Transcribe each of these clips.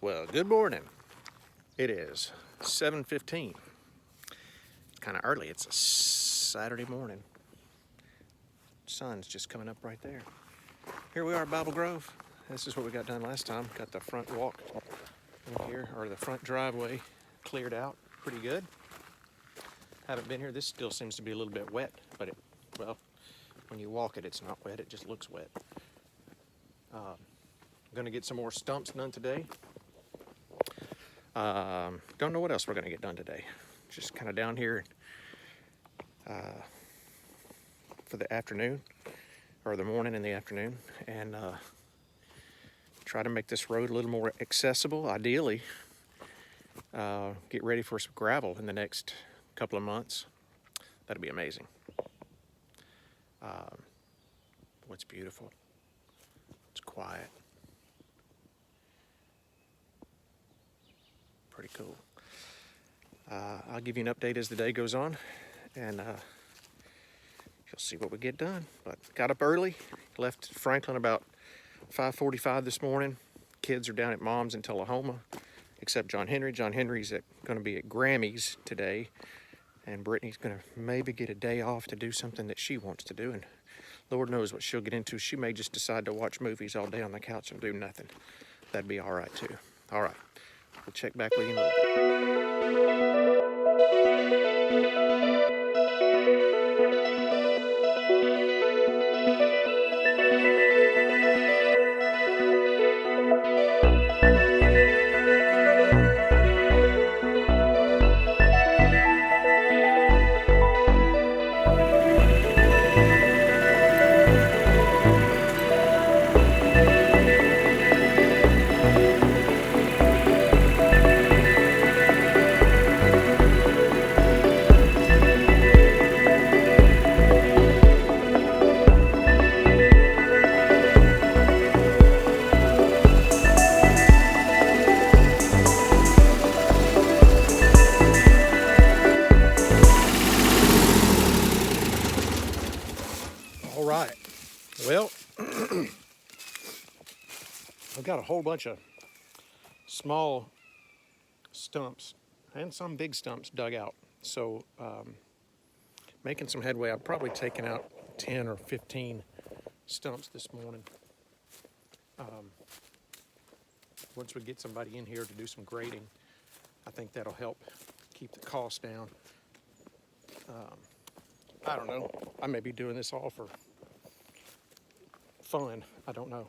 Well, good morning. It is 7:15. It's kind of early. It's a Saturday morning. Sun's just coming up right there. Here we are at Bible Grove. This is what we got done last time. Got the front walk in here, or the front driveway cleared out pretty good. Haven't been here. This still seems to be a little bit wet, but well, when you walk it, it's not wet. It just looks wet. Going to get some more stumps done today. Don't know what else we're going to get done today. Just kind of down here for the afternoon, or the morning and the afternoon, and try to make this road a little more accessible. Ideally, get ready for some gravel in the next couple of months. That'd be amazing. What's beautiful? It's quiet. Pretty cool. I'll give you an update as the day goes on, and you'll see what we get done. But got up early, left Franklin about 5:45 this morning. Kids are down at Mom's in Tullahoma, except John Henry. John Henry's going to be at Grammy's today, and Brittany's going to maybe get a day off to do something that she wants to do, and Lord knows what she'll get into. She may just decide to watch movies all day on the couch and do nothing. That'd be all right too. All right. We'll check back with you in a little Well, I've got a whole bunch of small stumps and some big stumps dug out. So making some headway. I've probably taken out 10 or 15 stumps this morning. Once we get somebody in here to do some grading, I think that'll help keep the cost down. I don't know. I may be doing this all for fun. I don't know.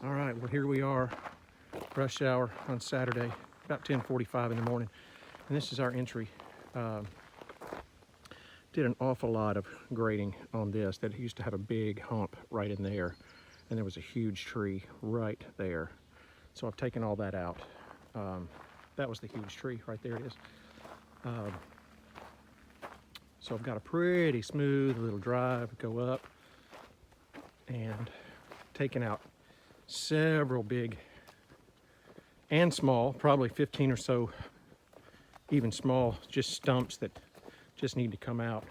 All right, well, here we are, rush hour on Saturday, about 10:45 in the morning, and this is our entry. Did an awful lot of grading on this. That used to have a big hump right in there, and there was a huge tree right there. So I've taken all that out. That was the huge tree right there. It is. So I've got a pretty smooth little drive, go up, and taken out several big and small, probably 15 or so, even small, just stumps that just need to come out,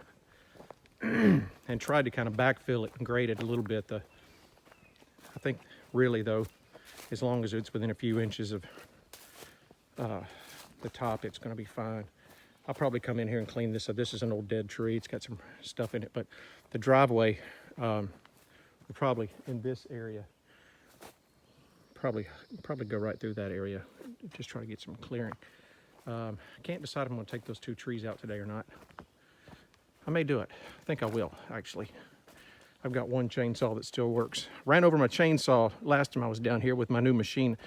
and tried to kind of backfill it and grade it a little bit. I think really though, as long as it's within a few inches of the top, it's going to be fine. I'll probably come in here and clean this up. This is an old dead tree. It's got some stuff in it, but the driveway, probably in this area, probably go right through that area. Just try to get some clearing. I can't decide if I'm going to take those two trees out today or not. I may do it. I think I will, actually. I've got one chainsaw that still works. Ran over my chainsaw last time I was down here with my new machine.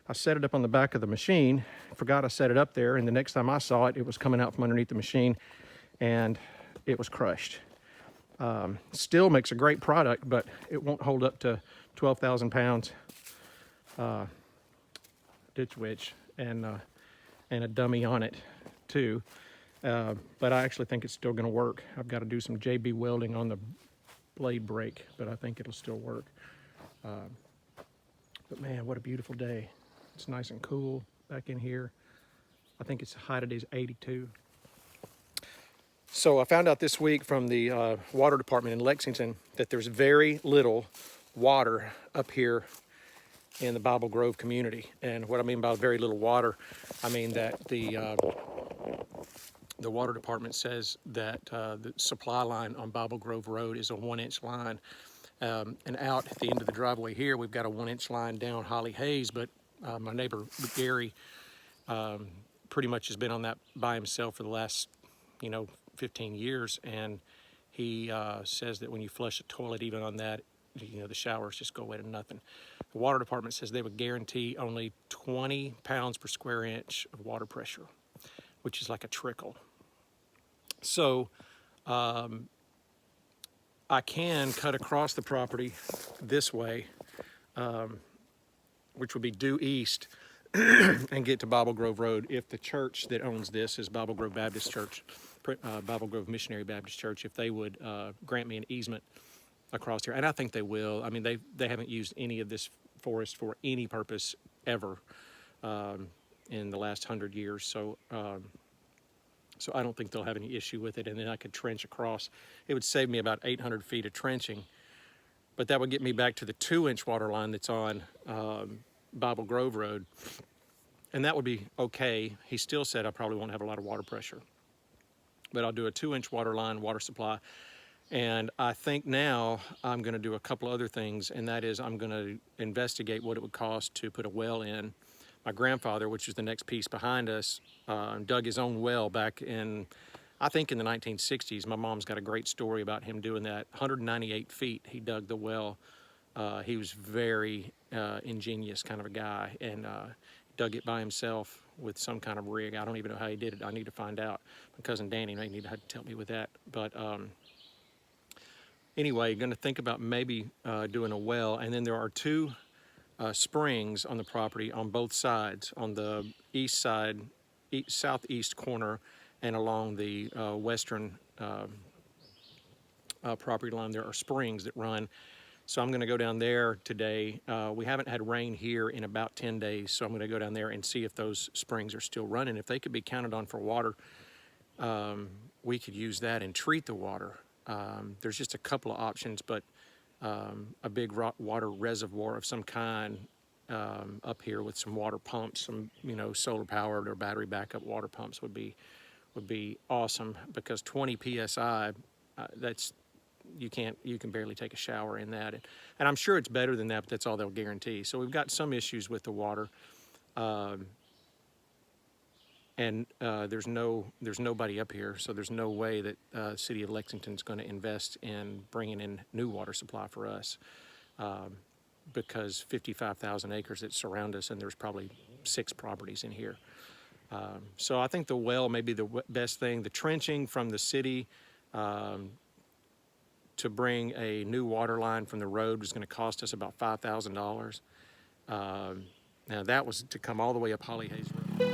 I set it up on the back of the machine, forgot I set it up there, and the next time I saw it, it was coming out from underneath the machine, and it was crushed. Still makes a great product, but it won't hold up to 12,000 pounds ditch witch and a dummy on it too. But I actually think it's still going to work. I've got to do some JB welding on the blade brake, but I think it'll still work. But man, what a beautiful day. It's nice and cool back in here. I think it's the high today is 82. So I found out this week from the water department in Lexington that there's very little water up here in the Bible Grove community. And what I mean by very little water, I mean that the water department says that the supply line on Bible Grove Road is a 1-inch line. And out at the end of the driveway here, we've got a 1-inch line down Holly Hayes, but my neighbor Gary pretty much has been on that by himself for the last, 15 years. And he says that when you flush a toilet, even on that, the showers just go away to nothing. The water department says they would guarantee only 20 pounds per square inch of water pressure, which is like a trickle. So I can cut across the property this way, which would be due east, and get to Bible Grove Road if the church that owns this is Bible Grove Baptist Church, Bible Grove Missionary Baptist Church, if they would grant me an easement across here. And I think they will. I mean, they haven't used any of this forest for any purpose ever in the last 100 years. So I don't think they'll have any issue with it. And then I could trench across. It would save me about 800 feet of trenching, but that would get me back to the 2-inch water line that's on Bible Grove Road. And that would be okay. He still said I probably won't have a lot of water pressure, but I'll do a 2-inch water line, water supply. And I think now I'm going to do a couple other things, and that is I'm going to investigate what it would cost to put a well in. My grandfather, which is the next piece behind us, dug his own well back in, I think in the 1960s. My mom's got a great story about him doing that. 198 feet he dug the well. He was very ingenious kind of a guy, and dug it by himself with some kind of rig. I don't even know how he did it. I need to find out. My cousin Danny may need to help me with that. But anyway, going to think about maybe doing a well. And then there are 2 springs on the property on both sides, on the east side, southeast corner, and along the western property line. There are springs that run. So I'm going to go down there today. We haven't had rain here in about 10 days, so I'm going to go down there and see if those springs are still running. If they could be counted on for water, we could use that and treat the water. There's just a couple of options, but a big water reservoir of some kind up here with some water pumps, some solar powered or battery backup water pumps would be awesome, because 20 psi, that's you can barely take a shower in that, and I'm sure it's better than that, but that's all they'll guarantee. So we've got some issues with the water, and there's nobody up here, so there's no way that the city of Lexington's going to invest in bringing in new water supply for us, because 55,000 acres that surround us, and there's probably 6 properties in here. So I think the well may be the best thing. The trenching from the city to bring a new water line from the road was going to cost us about $5,000. Now that was to come all the way up Holly Hayes Road.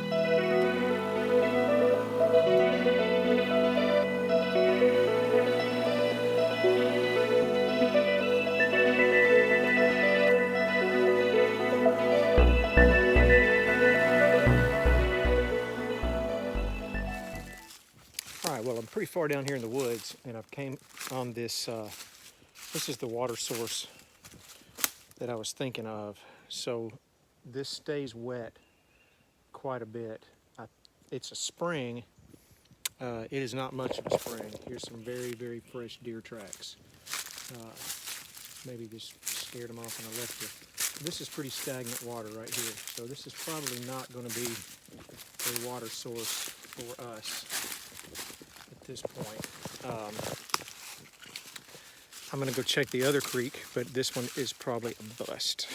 All right, well, I'm pretty far down here in the woods, and I've came on this, this is the water source that I was thinking of. So this stays wet quite a bit. It's a spring. It is not much of a spring. Here's some very, very fresh deer tracks. Maybe just scared them off and I left it. This is pretty stagnant water right here. So this is probably not going to be a water source for us at this point. I'm going to go check the other creek, but this one is probably a bust.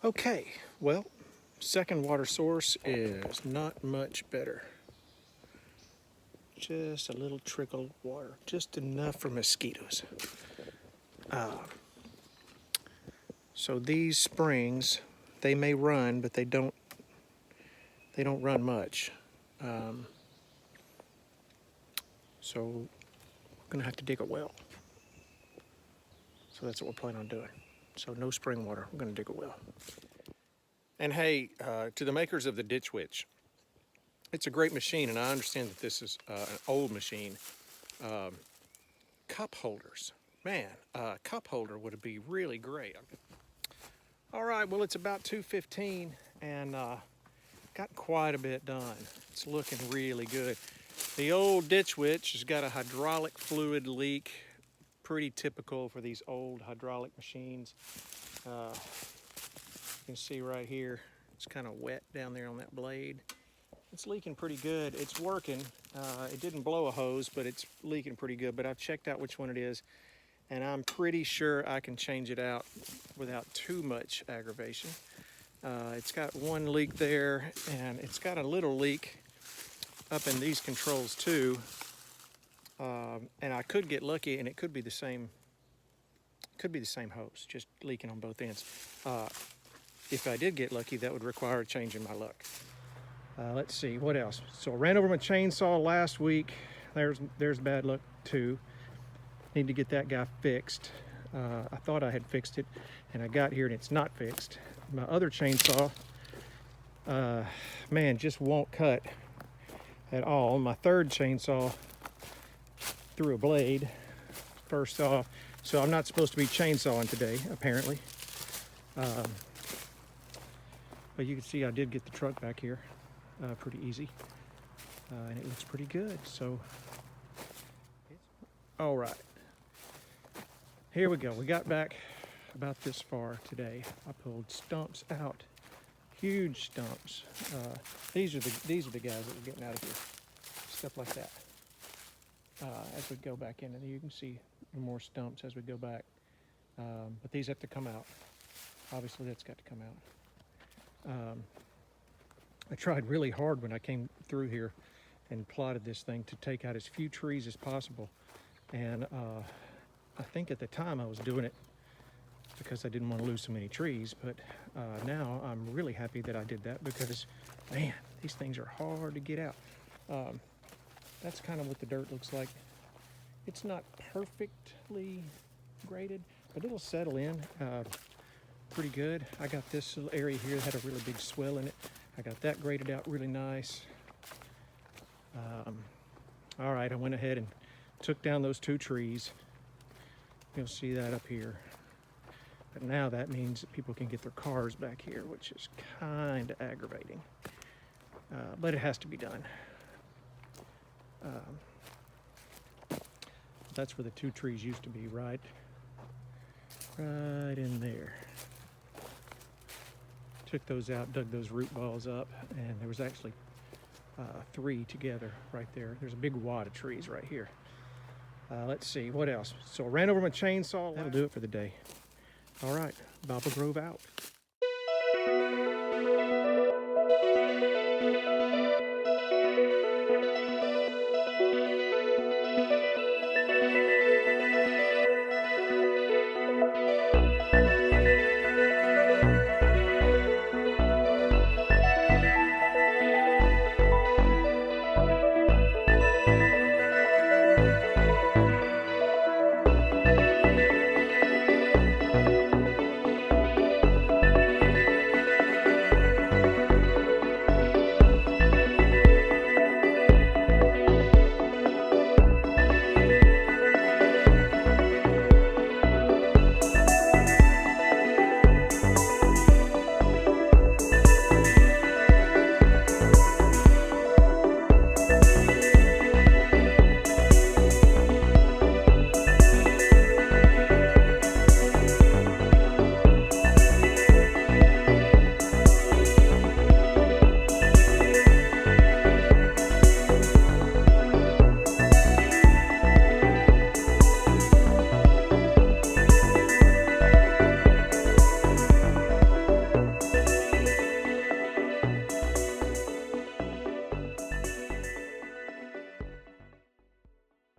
Okay, well, second water source is not much better. Just a little trickle of water, just enough for mosquitoes. So these springs, they may run, but they don't run much. So we're gonna have to dig a well. So that's what we're planning on doing. So no spring water, we're gonna dig a well. And hey, to the makers of the Ditch Witch, it's a great machine, and I understand that this is an old machine. Cup holders, man, cup holder would be really great. All right, well, it's about 2:15, and got quite a bit done. It's looking really good. The old Ditch Witch has got a hydraulic fluid leak, pretty typical for these old hydraulic machines. You can see right here, it's kind of wet down there on that blade. It's leaking pretty good. It's working. It didn't blow a hose, but it's leaking pretty good. But I've checked out which one it is, and I'm pretty sure I can change it out without too much aggravation. It's got one leak there, and it's got a little leak up in these controls too. And I could get lucky, and it could be the same. Could be the same hose, just leaking on both ends. If I did get lucky, that would require a change in my luck. Let's see, what else? So I ran over my chainsaw last week. There's bad luck too. Need to get that guy fixed. I thought I had fixed it, and I got here and it's not fixed. My other chainsaw, man, just won't cut at all. My third chainsaw threw a blade first off, so I'm not supposed to be chainsawing today, apparently. But you can see I did get the truck back here pretty easy, and it looks pretty good. So, all right, here we go. We got back about this far today. I pulled stumps out, huge stumps. These are the guys that we're getting out of here. Stuff like that. As we go back in, and you can see more stumps as we go back. But these have to come out. Obviously, that's got to come out. I tried really hard when I came through here and plotted this thing to take out as few trees as possible. And I think at the time I was doing it because I didn't want to lose so many trees. But now I'm really happy that I did that because, man, these things are hard to get out. That's kind of what the dirt looks like. It's not perfectly graded, but it'll settle in pretty good. I got this little area here that had a really big swell in it. I got that graded out really nice. All right, I went ahead and took down those 2 trees. You'll see that up here. But now that means that people can get their cars back here, which is kind of aggravating. But it has to be done. That's where the 2 trees used to be, right in there. Took those out, dug those root balls up, and there was actually 3 together right there. There's a big wad of trees right here. Let's see, what else? So I ran over my chainsaw. That'll do it for the day. All right, Baba Grove out.